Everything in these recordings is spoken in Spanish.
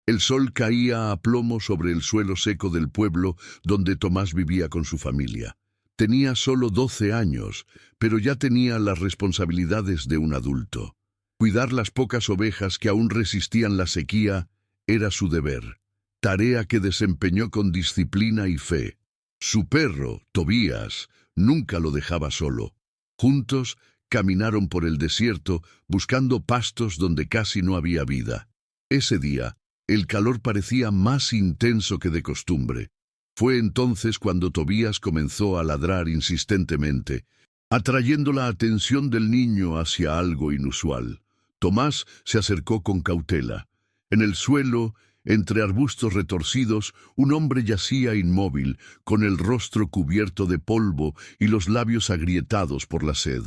El sol caía a plomo sobre el suelo seco del pueblo donde Tomás vivía con su familia. Tenía solo 12 años, pero ya tenía las responsabilidades de un adulto. Cuidar las pocas ovejas que aún resistían la sequía era su deber, tarea que desempeñó con disciplina y fe. Su perro, Tobías, nunca lo dejaba solo. Juntos caminaron por el desierto buscando pastos donde casi no había vida. Ese día, el calor parecía más intenso que de costumbre. Fue entonces cuando Tobías comenzó a ladrar insistentemente, atrayendo la atención del niño hacia algo inusual. Tomás se acercó con cautela. En el suelo, entre arbustos retorcidos, un hombre yacía inmóvil, con el rostro cubierto de polvo y los labios agrietados por la sed.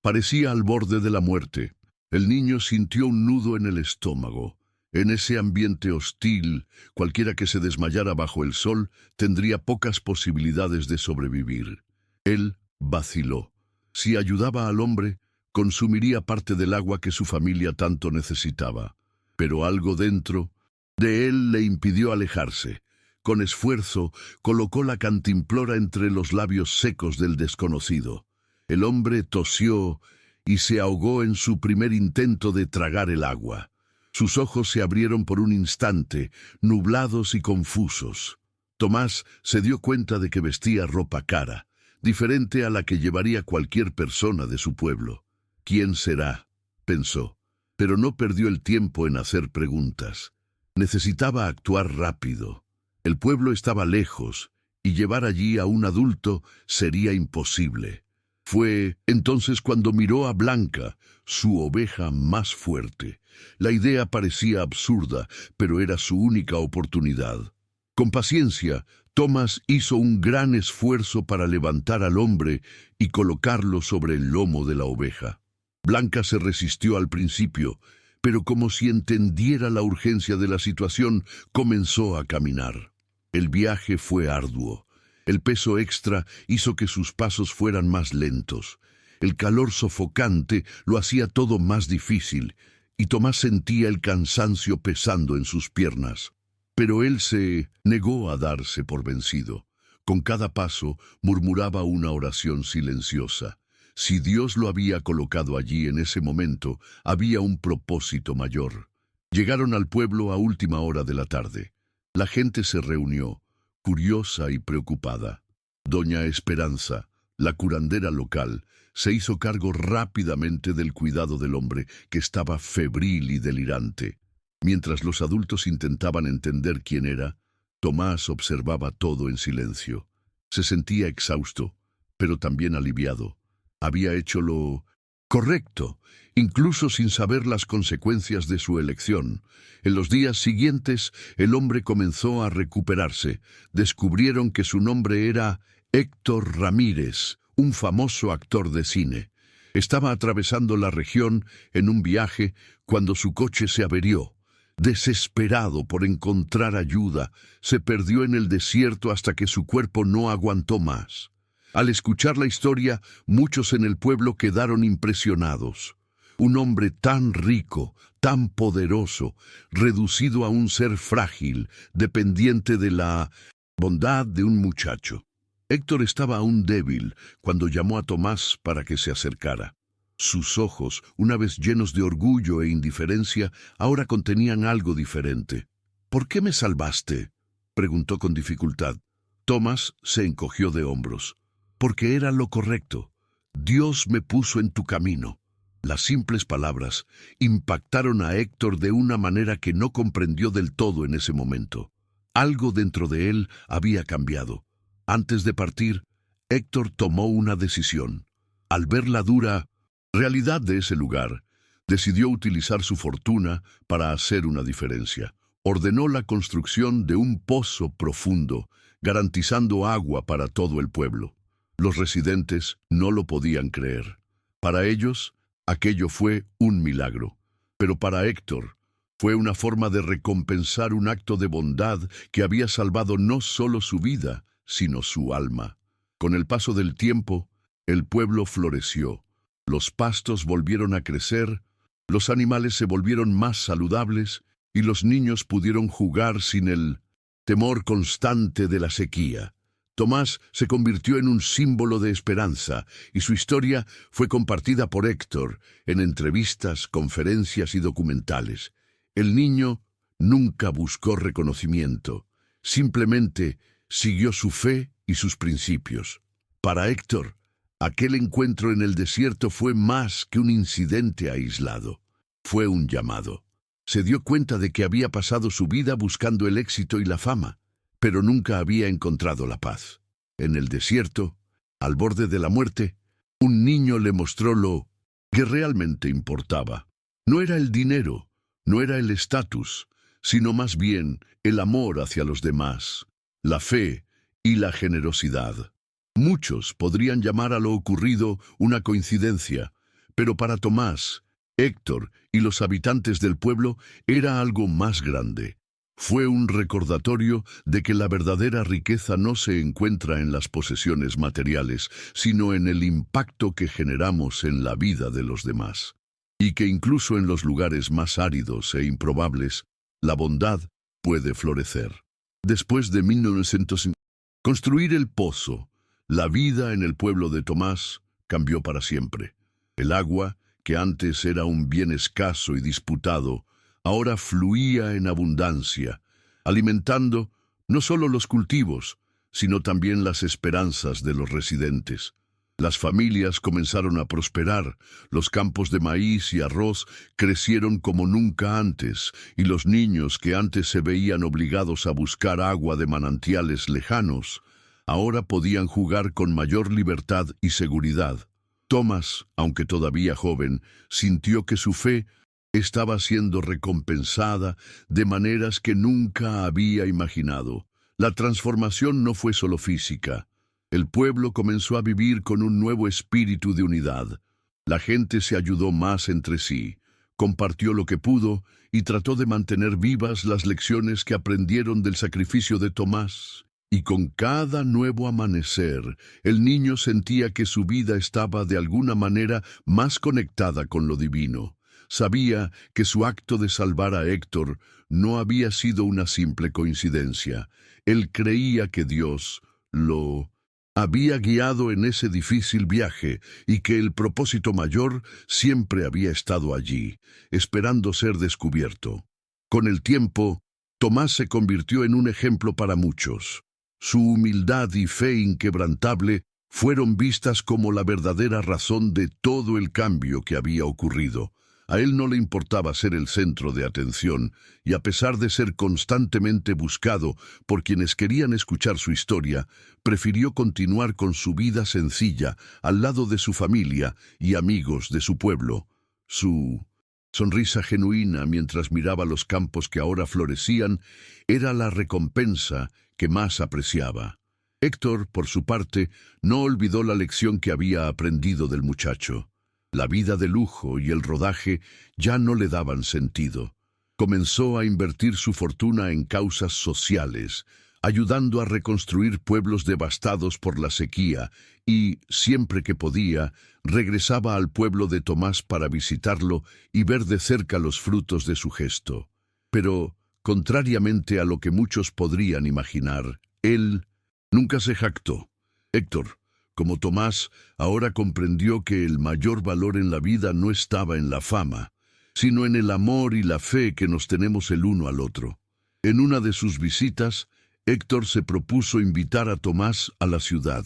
Parecía al borde de la muerte. El niño sintió un nudo en el estómago. En ese ambiente hostil, cualquiera que se desmayara bajo el sol tendría pocas posibilidades de sobrevivir. Él vaciló. Si ayudaba al hombre, consumiría parte del agua que su familia tanto necesitaba. Pero algo dentro de él le impidió alejarse. Con esfuerzo, colocó la cantimplora entre los labios secos del desconocido. El hombre tosió y se ahogó en su primer intento de tragar el agua. Sus ojos se abrieron por un instante, nublados y confusos. Tomás se dio cuenta de que vestía ropa cara, diferente a la que llevaría cualquier persona de su pueblo. ¿Quién será?, pensó, pero no perdió el tiempo en hacer preguntas. Necesitaba actuar rápido. El pueblo estaba lejos, y llevar allí a un adulto sería imposible. Fue entonces cuando miró a Blanca, su oveja más fuerte. La idea parecía absurda, pero era su única oportunidad. Con paciencia, Tomás hizo un gran esfuerzo para levantar al hombre y colocarlo sobre el lomo de la oveja. Blanca se resistió al principio, pero como si entendiera la urgencia de la situación, comenzó a caminar. El viaje fue arduo. El peso extra hizo que sus pasos fueran más lentos. El calor sofocante lo hacía todo más difícil, y Tomás sentía el cansancio pesando en sus piernas. Pero él se negó a darse por vencido. Con cada paso murmuraba una oración silenciosa. Si Dios lo había colocado allí en ese momento, había un propósito mayor. Llegaron al pueblo a última hora de la tarde. La gente se reunió, curiosa y preocupada. Doña Esperanza, la curandera local, se hizo cargo rápidamente del cuidado del hombre, que estaba febril y delirante. Mientras los adultos intentaban entender quién era, Tomás observaba todo en silencio. Se sentía exhausto, pero también aliviado. Había hecho lo correcto, incluso sin saber las consecuencias de su elección. En los días siguientes, el hombre comenzó a recuperarse. Descubrieron que su nombre era Héctor Ramírez, un famoso actor de cine. Estaba atravesando la región en un viaje cuando su coche se averió. Desesperado por encontrar ayuda, se perdió en el desierto hasta que su cuerpo no aguantó más. Al escuchar la historia, muchos en el pueblo quedaron impresionados. Un hombre tan rico, tan poderoso, reducido a un ser frágil, dependiente de la bondad de un muchacho. Héctor estaba aún débil cuando llamó a Tomás para que se acercara. Sus ojos, una vez llenos de orgullo e indiferencia, ahora contenían algo diferente. «¿Por qué me salvaste?», preguntó con dificultad. Tomás se encogió de hombros. «Porque era lo correcto. Dios me puso en tu camino». Las simples palabras impactaron a Héctor de una manera que no comprendió del todo en ese momento. Algo dentro de él había cambiado. Antes de partir, Héctor tomó una decisión. Al ver la dura realidad de ese lugar, decidió utilizar su fortuna para hacer una diferencia. Ordenó la construcción de un pozo profundo, garantizando agua para todo el pueblo. Los residentes no lo podían creer. Para ellos, aquello fue un milagro. Pero para Héctor, fue una forma de recompensar un acto de bondad que había salvado no solo su vida, sino su alma. Con el paso del tiempo, el pueblo floreció. Los pastos volvieron a crecer, los animales se volvieron más saludables y los niños pudieron jugar sin el temor constante de la sequía. Tomás se convirtió en un símbolo de esperanza y su historia fue compartida por Héctor en entrevistas, conferencias y documentales. El niño nunca buscó reconocimiento, simplemente siguió su fe y sus principios. Para Héctor, aquel encuentro en el desierto fue más que un incidente aislado. Fue un llamado. Se dio cuenta de que había pasado su vida buscando el éxito y la fama, pero nunca había encontrado la paz. En el desierto, al borde de la muerte, un niño le mostró lo que realmente importaba. No era el dinero, no era el estatus, sino más bien el amor hacia los demás, la fe y la generosidad. Muchos podrían llamar a lo ocurrido una coincidencia, pero para Tomás, Héctor y los habitantes del pueblo era algo más grande. Fue un recordatorio de que la verdadera riqueza no se encuentra en las posesiones materiales, sino en el impacto que generamos en la vida de los demás. Y que incluso en los lugares más áridos e improbables, la bondad puede florecer. Después de 1950, construir el pozo, la vida en el pueblo de Tomás cambió para siempre. El agua, que antes era un bien escaso y disputado, ahora fluía en abundancia, alimentando no solo los cultivos, sino también las esperanzas de los residentes. Las familias comenzaron a prosperar, los campos de maíz y arroz crecieron como nunca antes, y los niños que antes se veían obligados a buscar agua de manantiales lejanos, ahora podían jugar con mayor libertad y seguridad. Tomás, aunque todavía joven, sintió que su fe estaba siendo recompensada de maneras que nunca había imaginado. La transformación no fue solo física. El pueblo comenzó a vivir con un nuevo espíritu de unidad. La gente se ayudó más entre sí, compartió lo que pudo y trató de mantener vivas las lecciones que aprendieron del sacrificio de Tomás. Y con cada nuevo amanecer, el niño sentía que su vida estaba de alguna manera más conectada con lo divino. Sabía que su acto de salvar a Héctor no había sido una simple coincidencia. Él creía que Dios lo había guiado en ese difícil viaje y que el propósito mayor siempre había estado allí, esperando ser descubierto. Con el tiempo, Tomás se convirtió en un ejemplo para muchos. Su humildad y fe inquebrantable fueron vistas como la verdadera razón de todo el cambio que había ocurrido. A él no le importaba ser el centro de atención, y a pesar de ser constantemente buscado por quienes querían escuchar su historia, prefirió continuar con su vida sencilla al lado de su familia y amigos de su pueblo. Su sonrisa genuina mientras miraba los campos que ahora florecían era la recompensa que más apreciaba. Héctor, por su parte, no olvidó la lección que había aprendido del muchacho. La vida de lujo y el rodaje ya no le daban sentido. Comenzó a invertir su fortuna en causas sociales, ayudando a reconstruir pueblos devastados por la sequía y, siempre que podía, regresaba al pueblo de Tomás para visitarlo y ver de cerca los frutos de su gesto. Pero, contrariamente a lo que muchos podrían imaginar, él nunca se jactó. Héctor, como Tomás, ahora comprendió que el mayor valor en la vida no estaba en la fama, sino en el amor y la fe que nos tenemos el uno al otro. En una de sus visitas, Héctor se propuso invitar a Tomás a la ciudad.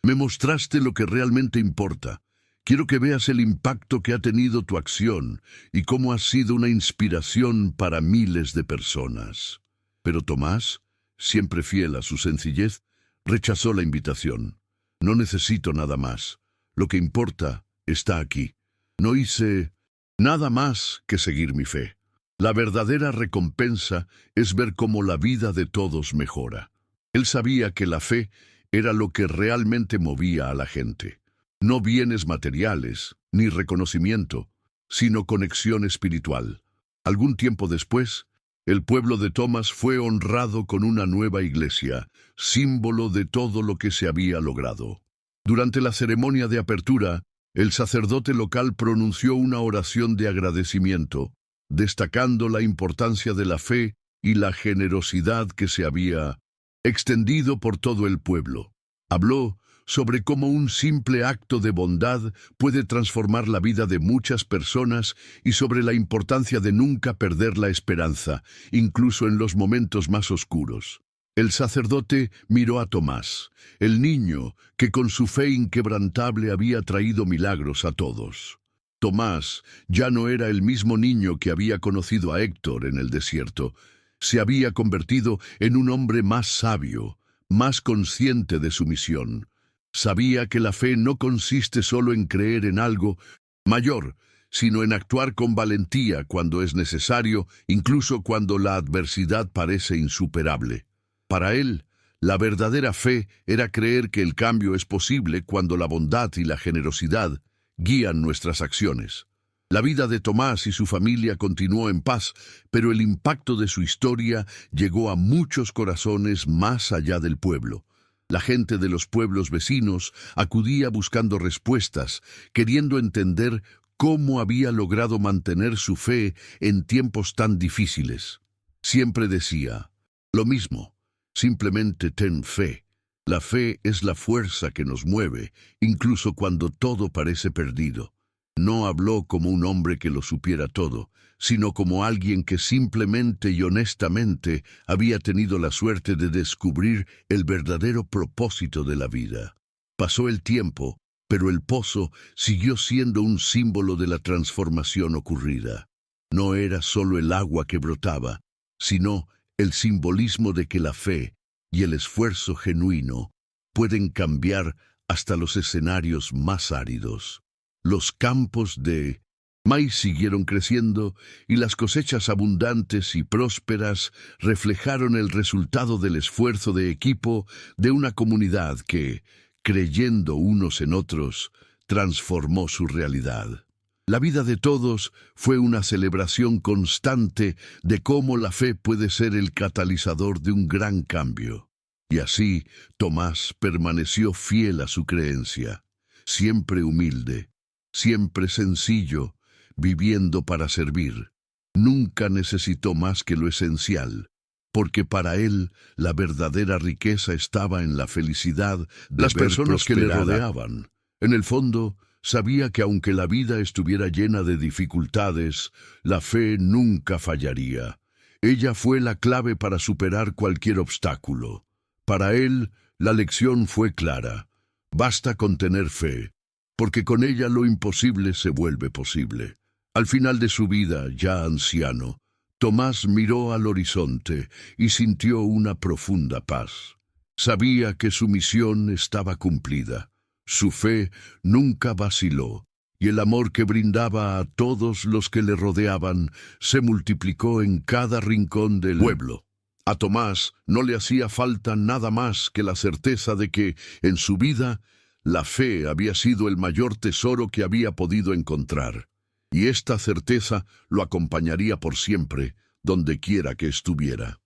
«Me mostraste lo que realmente importa. Quiero que veas el impacto que ha tenido tu acción y cómo has sido una inspiración para miles de personas». Pero Tomás, siempre fiel a su sencillez, rechazó la invitación. «No necesito nada más. Lo que importa está aquí. No hice nada más que seguir mi fe. La verdadera recompensa es ver cómo la vida de todos mejora». Él sabía que la fe era lo que realmente movía a la gente. No bienes materiales, ni reconocimiento, sino conexión espiritual. Algún tiempo después, el pueblo de Tomás fue honrado con una nueva iglesia, símbolo de todo lo que se había logrado. Durante la ceremonia de apertura, el sacerdote local pronunció una oración de agradecimiento, destacando la importancia de la fe y la generosidad que se había extendido por todo el pueblo. Habló sobre cómo un simple acto de bondad puede transformar la vida de muchas personas y sobre la importancia de nunca perder la esperanza, incluso en los momentos más oscuros. El sacerdote miró a Tomás, el niño que con su fe inquebrantable había traído milagros a todos. Tomás ya no era el mismo niño que había conocido a Héctor en el desierto. Se había convertido en un hombre más sabio, más consciente de su misión. Sabía que la fe no consiste solo en creer en algo mayor, sino en actuar con valentía cuando es necesario, incluso cuando la adversidad parece insuperable. Para él, la verdadera fe era creer que el cambio es posible cuando la bondad y la generosidad guían nuestras acciones. La vida de Tomás y su familia continuó en paz, pero el impacto de su historia llegó a muchos corazones más allá del pueblo. La gente de los pueblos vecinos acudía buscando respuestas, queriendo entender cómo había logrado mantener su fe en tiempos tan difíciles. Siempre decía lo mismo: simplemente ten fe. La fe es la fuerza que nos mueve, incluso cuando todo parece perdido. No habló como un hombre que lo supiera todo, sino como alguien que simplemente y honestamente había tenido la suerte de descubrir el verdadero propósito de la vida. Pasó el tiempo, pero el pozo siguió siendo un símbolo de la transformación ocurrida. No era solo el agua que brotaba, sino el simbolismo de que la fe y el esfuerzo genuino pueden cambiar hasta los escenarios más áridos. Los campos de maíz siguieron creciendo y las cosechas abundantes y prósperas reflejaron el resultado del esfuerzo de equipo de una comunidad que, creyendo unos en otros, transformó su realidad. La vida de todos fue una celebración constante de cómo la fe puede ser el catalizador de un gran cambio. Y así, Tomás permaneció fiel a su creencia, siempre humilde, siempre sencillo, viviendo para servir. Nunca necesitó más que lo esencial, porque para él la verdadera riqueza estaba en la felicidad de las personas que le rodeaban. En el fondo, sabía que aunque la vida estuviera llena de dificultades, la fe nunca fallaría. Ella fue la clave para superar cualquier obstáculo. Para él, la lección fue clara: basta con tener fe, porque con ella lo imposible se vuelve posible. Al final de su vida, ya anciano, Tomás miró al horizonte y sintió una profunda paz. Sabía que su misión estaba cumplida. Su fe nunca vaciló, y el amor que brindaba a todos los que le rodeaban se multiplicó en cada rincón del pueblo. A Tomás no le hacía falta nada más que la certeza de que, en su vida, la fe había sido el mayor tesoro que había podido encontrar, y esta certeza lo acompañaría por siempre, donde quiera que estuviera.